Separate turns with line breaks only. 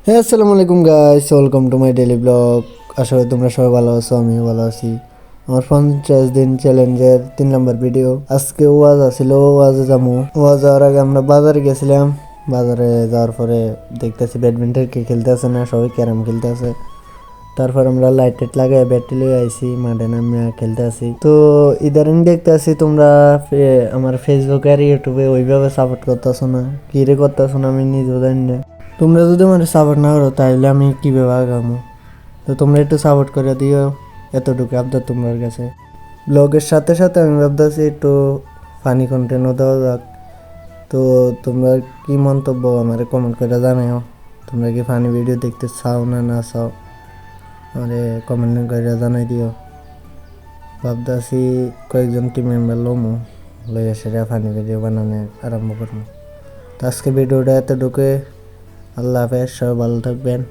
হ্যাঁ, আসসালামু আলাইকুম guys, welcome to my daily blog. আশা করি তোমরা সবাই ভালো আছো, আমিও ভালো আছি। আমার 50 দিন চ্যালেঞ্জের 3 নম্বর ভিডিও। আজকে ওয়াজ আসছিল, ওয়াজে যাবো। ওয়াজ যাওয়ার আগে আমরা বাজারে গেছিলাম। বাজারে যাওয়ার পরে দেখতেছি ব্যাডমিন্টন কে খেলতে আসে না, সবাই ক্যারাম খেলতে আছে। তারপর আমরা লাইট টাইট লাগাই ব্যাটারি লিয়ে আইসি, মাঠে নামে খেলতে আসি। তো ইদারিং দেখতে আসি তোমরা আমার ফেসবুকে আর ইউটিউবে ওইভাবে সাপোর্ট করতেছো না, কি রে করতেছো না আমি নিজেও জানি না। তোমরা যদি আমার সাপোর্ট না করো তাহলে আমি কীভাবে আগামো? তো তোমরা একটু সাপোর্ট করে দিও, এতটুকু আবদার তোমার কাছে। ব্লগের সাথে সাথে আমি ভাবতেছি একটু ফানি কন্টেন্টও দেওয়া যাক। তো তোমরা কি মন্তব্য আমার কমেন্ট করে জানাও। তোমরা কি ফানি ভিডিও দেখতে চাও না না চাও, আমারে কমেন্ট করে জানাই দিও। ভাবতেছি কয়েকজন টিম মেম্বার লমো, লইয়া সেরা ফানি ভিডিও বানানো আরম্ভ করবো। তো আজকে ভিডিওটা এতটুকু। আল্লাহ হাফেজ, সবাই ভালো থাকবেন।